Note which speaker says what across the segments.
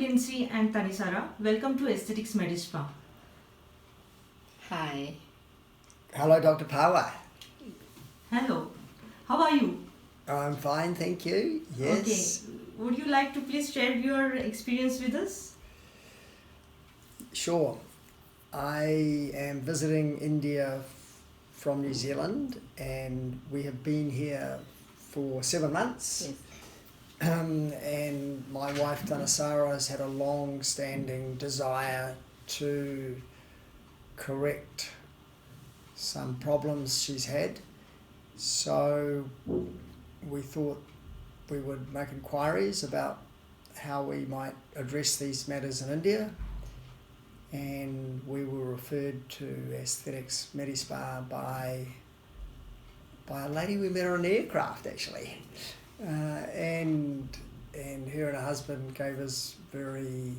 Speaker 1: Lindsay and Tanisara. Welcome to Aesthetics Medispa.
Speaker 2: Hi.
Speaker 3: Hello, Dr. Power.
Speaker 1: Hello. How are you?
Speaker 3: I'm fine, thank you. Yes.
Speaker 1: Okay. Would you like to please share your experience with us?
Speaker 3: Sure. I am visiting India from New Zealand, and we have been here for 7 months.
Speaker 2: Yes.
Speaker 3: And my wife Tanisara has had a long-standing desire to correct some problems she's had. So we thought we would make inquiries about how we might address these matters in India, and we were referred to Aesthetics Medispa by a lady we met on an aircraft actually. And her and her husband gave us very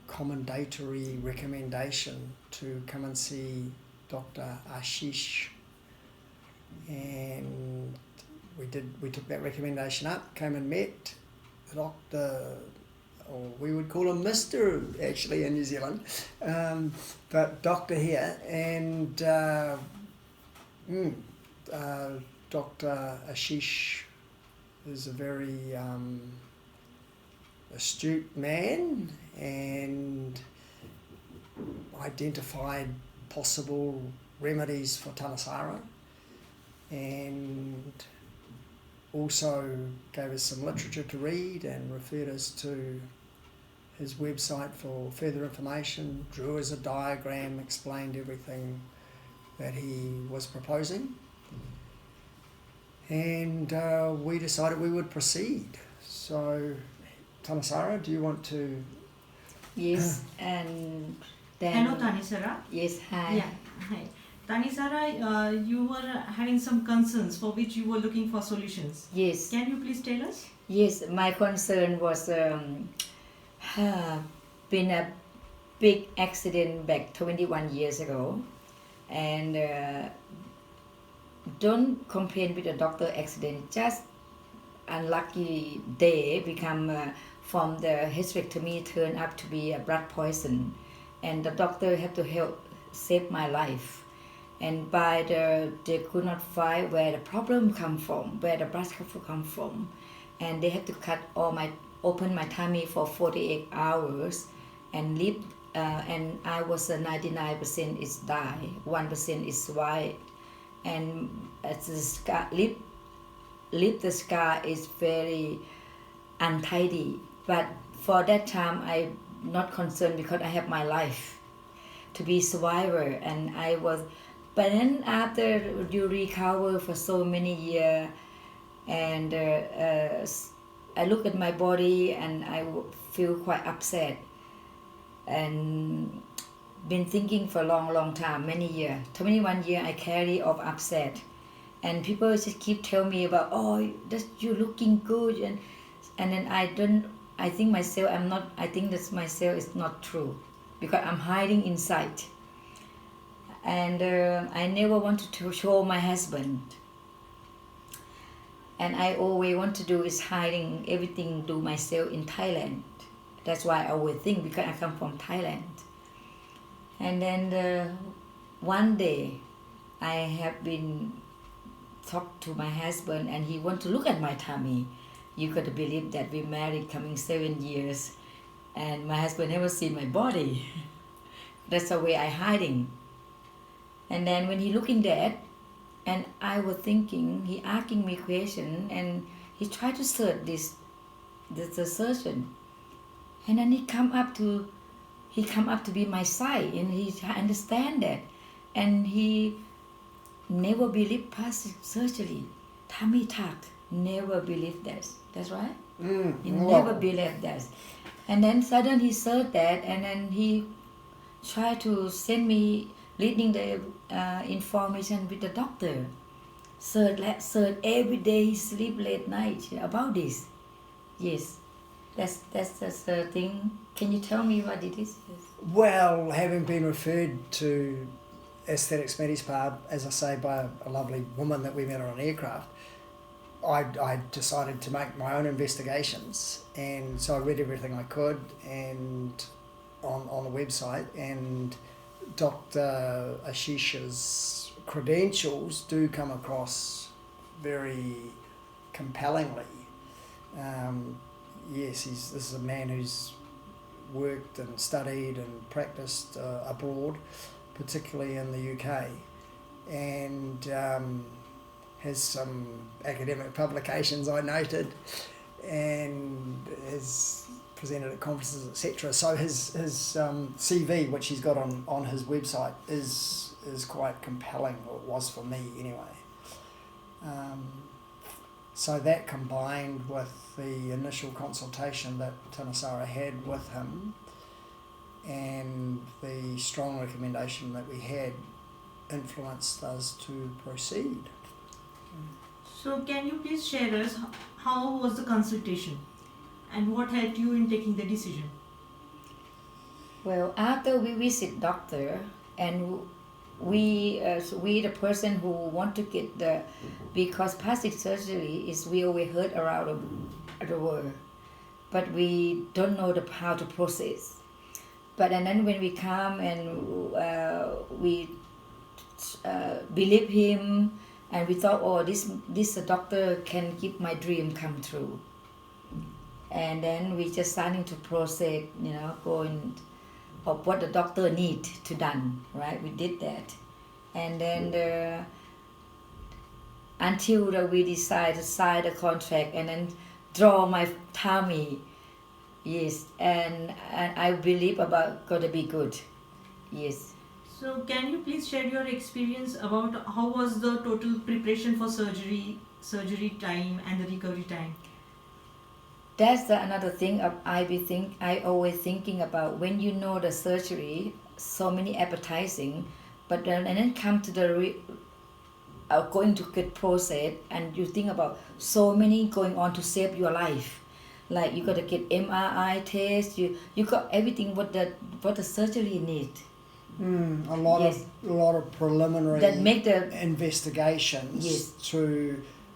Speaker 3: commendatory recommendation to come and see Dr. Ashish, and we took that recommendation up, came and met the doctor, or we would call him Mr. actually in New Zealand, but doctor here, and Dr. Ashish is a very astute man and identified possible remedies for Tanisara, and also gave us some literature to read and referred us to his website for further information, drew us a diagram, explained everything that he was proposing, and we decided we would proceed. So, Tanisara, do you want to...
Speaker 2: Yes, and then...
Speaker 1: Hello, Tanisara.
Speaker 2: Yes, hi.
Speaker 1: Yeah, hi. Tanisara, you were having some concerns for which you were looking for solutions.
Speaker 2: Yes.
Speaker 1: Can you please tell us?
Speaker 2: Yes, my concern was been a big accident back 21 years ago, and don't complain with a doctor accident, just unlucky day become from the hysterectomy turned up to be a blood poison, and the doctor had to help save my life, and they could not find where the problem come from, where the blood come from, and they had to open my tummy for 48 hours and leave, and I was 99% is die, 1% is white, and the scar, lip the scar is very untidy, but for that time I not concerned because I have my life to be survivor, and I was, but then after you recover for so many years, and I look at my body and I feel quite upset, and been thinking for a long time, many years, 21 years I carry of upset, and people just keep telling me about, oh, that you looking good, and then I think myself, I think that myself is not true, because I'm hiding inside, and I never wanted to show my husband, and I always want to do is hiding everything, do myself in Thailand. That's why I always think, because I come from Thailand. And then one day I have been talk to my husband, and he want to look at my tummy. You got to believe that we married coming 7 years, and my husband never seen my body. That's the way I hiding. And then when he looking that, and I was thinking, he asking me question, and he tried to search the surgeon, and then he come up to be my side, and he understand that, and he never believed plastic surgery, tummy tuck, never believed that. That's right. He never believed that, and then suddenly he searched that, and then he tried to send me leading the information with the doctor. Search every day, sleep late night about this. Yes, that's the thing. Can you tell me what it is? Yes.
Speaker 3: Well, having been referred to Aesthetics Medispa, as I say, by a lovely woman that we met on an aircraft, I decided to make my own investigations, and so I read everything I could and on the website, and Dr. Ashish's credentials do come across very compellingly. Yes, this is a man who's worked and studied and practiced abroad, particularly in the UK, and has some academic publications I noted, and has presented at conferences, etc. So his CV, which he's got on his website, is quite compelling, or it was for me anyway. So that combined with the initial consultation that Tanasara had with him and the strong recommendation that we had influenced us to proceed.
Speaker 1: So can you please share us how was the consultation and what helped you in taking the decision?
Speaker 2: Well, after we visit doctor, and we the person who want to get because plastic surgery is we always heard around the world, but we don't know how to process. But and then when we come and we believe him, and we thought, oh, this doctor can keep my dream come true. And then we just starting to process, going of what the doctor need to done, right? We did that, and then until we decide to sign the contract and then draw my tummy, yes, and I believe about gonna be good, yes.
Speaker 1: So can you please share your experience about how was the total preparation for surgery time and the recovery time?
Speaker 2: That's another thing I always thinking about when you know the surgery, so many appetizing, but then and then come to the going to get process, and you think about so many going on to save your life, like you got to get MRI test, you got everything what the surgery need.
Speaker 3: A lot of preliminary
Speaker 2: that make the
Speaker 3: investigations,
Speaker 2: yes,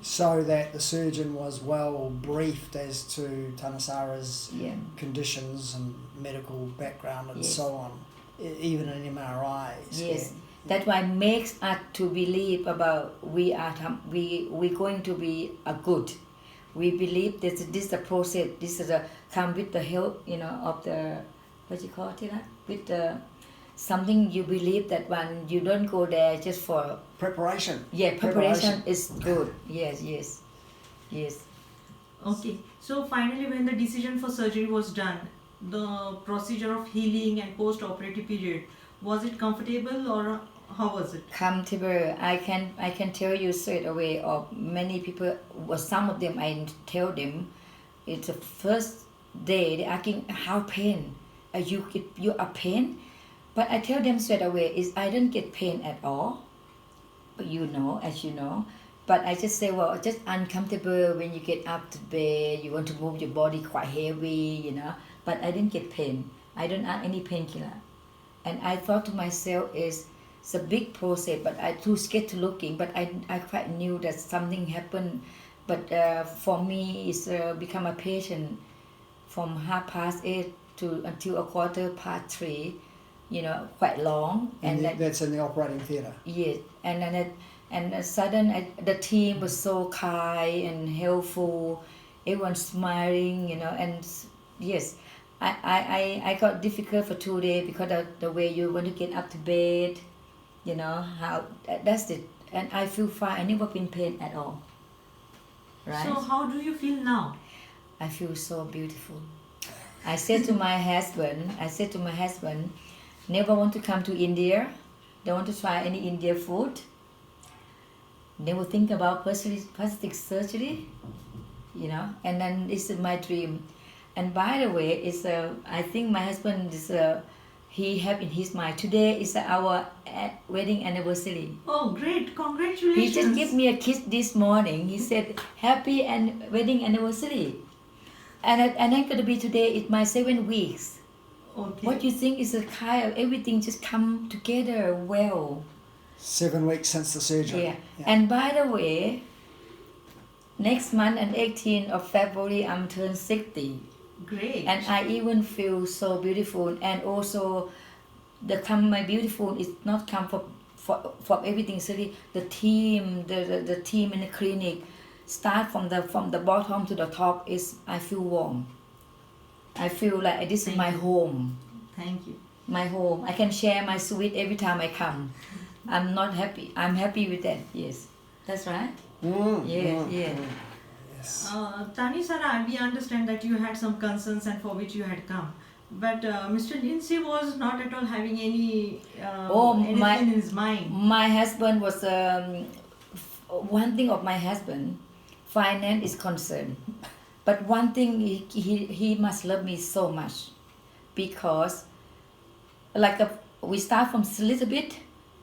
Speaker 3: so that the surgeon was well briefed as to Tanasara's conditions and medical background and so on, even in MRIs.
Speaker 2: Yes, that's why makes us to believe about we going to be a good. We believe that this is the process. This is come with the help, of the what you call it, with the something you believe that when you don't go there just for
Speaker 3: preparation.
Speaker 2: Yeah, preparation is good. Yes.
Speaker 1: Okay, so finally when the decision for surgery was done, the procedure of healing and post-operative period, was it comfortable or how was it?
Speaker 2: Comfortable. I can tell you straight away, or many people, well, some of them I tell them, it's the first day they asking how pain, you are pain, but I tell them straight away is I don't get pain at all, as you know, but I just say, well, just uncomfortable when you get up to bed, you want to move your body quite heavy, but I didn't get pain. I don't have any painkiller, and I thought to myself it's a big process, but I too scared to looking, but I quite knew that something happened, but for me it's become a patient from 8:30 to until 3:15, quite long.
Speaker 3: And that's in the operating theatre?
Speaker 2: Yes, and then sudden the team was so kind and helpful, everyone smiling, and yes, I got difficult for 2 days because of the way you want to get up to bed, how that's it, and I feel fine. I never been in pain at all. Right.
Speaker 1: So how do you feel now?
Speaker 2: I feel so beautiful. I said to my husband, never want to come to India, don't want to try any Indian food, never think about plastic surgery, and then this is my dream. And by the way, it's I think my husband is he have in his mind today is our wedding anniversary.
Speaker 1: Oh, great! Congratulations!
Speaker 2: He just gave me a kiss this morning. He said happy and wedding anniversary, and I'm gonna be today. It's my 7 weeks.
Speaker 1: Okay.
Speaker 2: What you think is a kind of everything just come together well.
Speaker 3: 7 weeks since the surgery.
Speaker 2: Yeah. And by the way, Next month and 18th of February, I'm turned 60.
Speaker 1: Great.
Speaker 2: And I even feel so beautiful. And also, my beautiful is not come from everything. So the team, the team in the clinic, start from the bottom to the top. I feel warm. I feel like this is my home.
Speaker 1: Thank you.
Speaker 2: My home. I can share my sweet every time I come. I'm not happy. I'm happy with that. Yes, that's right. Yeah.
Speaker 3: Yes.
Speaker 1: Tani Sara, we understand that you had some concerns and for which you had come. But Mr. Lindsay was not at all having any anything in his mind.
Speaker 2: My husband was one thing of my husband, finance is concerned. But one thing he must love me so much, because we start from a little bit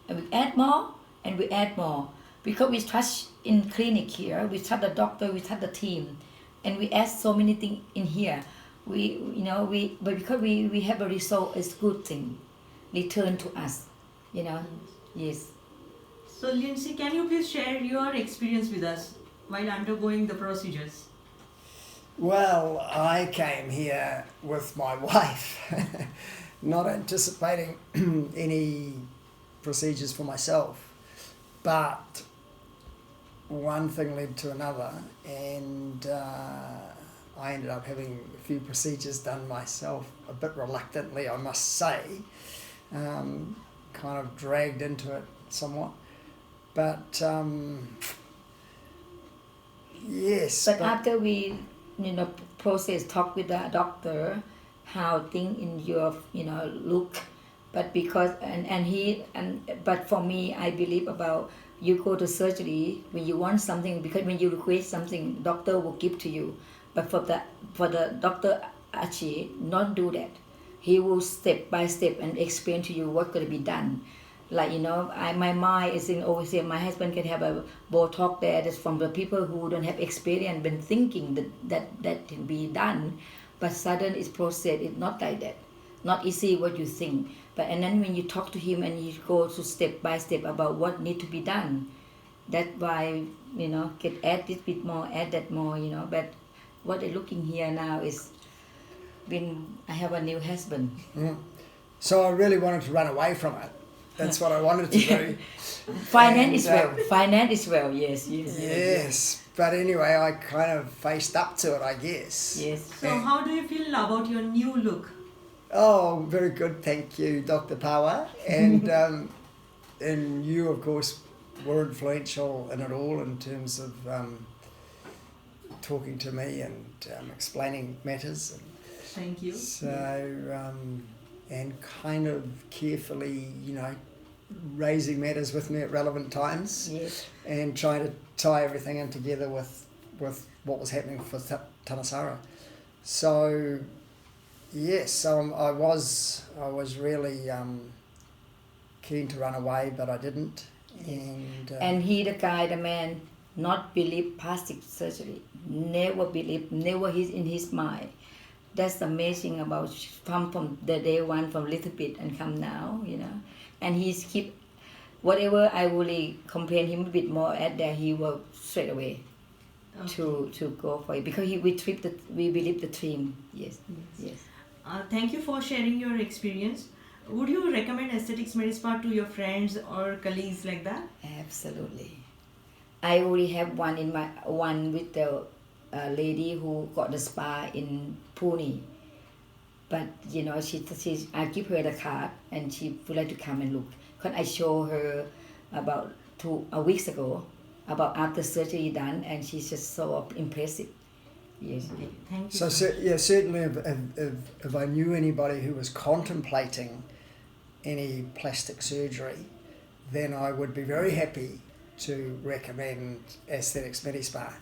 Speaker 2: and we add more and we add more, because we trust in clinic here, we trust the doctor, we trust the team, and we add so many things in here. But because we have a result, it's good thing return to us, yes.
Speaker 1: So Lindsay, can you please share your experience with us while undergoing the procedures?
Speaker 3: Well, I came here with my wife, not anticipating any procedures for myself, but one thing led to another, and I ended up having a few procedures done myself, a bit reluctantly, I must say, kind of dragged into it somewhat, but yes.
Speaker 2: But after we process, talk with the doctor how thing in your look, but because but for me, I believe about you go to surgery when you want something, because when you request something, doctor will give to you. But for the doctor Ashish, not do that. He will step by step and explain to you what's going to be done. Like my mind is in always say my husband can have a Botox there. That's from the people who don't have experience, been thinking that can be done, but sudden is process. It's not like that. Not easy what you think. And then when you talk to him and he goes to step by step about what need to be done, that's why get add this bit more, add that more. But what I'm looking here now is when I have a new husband.
Speaker 3: So I really wanted to run away from it. That's what I wanted to do.
Speaker 2: Finance is well, yes.
Speaker 3: Yes, but anyway, I kind of faced up to it, I guess.
Speaker 2: Yes.
Speaker 1: So how do you feel about your new look?
Speaker 3: Oh, very good, thank you, Dr. Pawa. And you, of course, were influential in it all in terms of talking to me and explaining matters.
Speaker 1: Thank you.
Speaker 3: So, and kind of carefully, raising matters with me at relevant times.
Speaker 2: Yes.
Speaker 3: And trying to tie everything in together with what was happening for Tanasara. So, yes, I was really keen to run away, but I didn't.
Speaker 2: And he, the man, not believe plastic surgery. Never believe, never in his mind. That's amazing about from the day one, from little bit and come now, And he's keep whatever I really complain him a bit more at that, he will straight away to go for it, because we believe the dream. Yes.
Speaker 1: Thank you for sharing your experience. Would you recommend Aesthetics Medispa to your friends or colleagues like that?
Speaker 2: Absolutely. I already have one with the lady who got the spa in Pune. But I give her the card and she would like to come and look. Because I showed her about 2 weeks ago about after surgery done, and she's just so impressive. Yes.
Speaker 1: Okay, thank you.
Speaker 3: So certainly if I knew anybody who was contemplating any plastic surgery, then I would be very happy to recommend Aesthetics Medispa.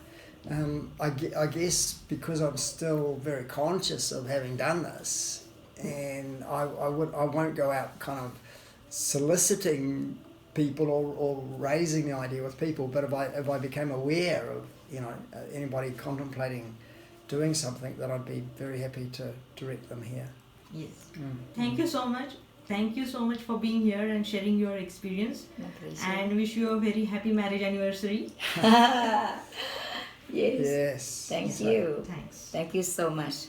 Speaker 3: I guess because I'm still very conscious of having done this, and I won't go out kind of soliciting people or raising the idea with people, but if I became aware of anybody contemplating doing something, then I'd be very happy to direct them here.
Speaker 1: Yes. Thank you so much. Thank you so much for being here and sharing your experience.
Speaker 2: My pleasure.
Speaker 1: And wish you a very happy marriage anniversary.
Speaker 2: Yes.
Speaker 3: Yes.
Speaker 2: Thank
Speaker 3: So-
Speaker 2: you.
Speaker 1: Thanks.
Speaker 2: Thank you so much.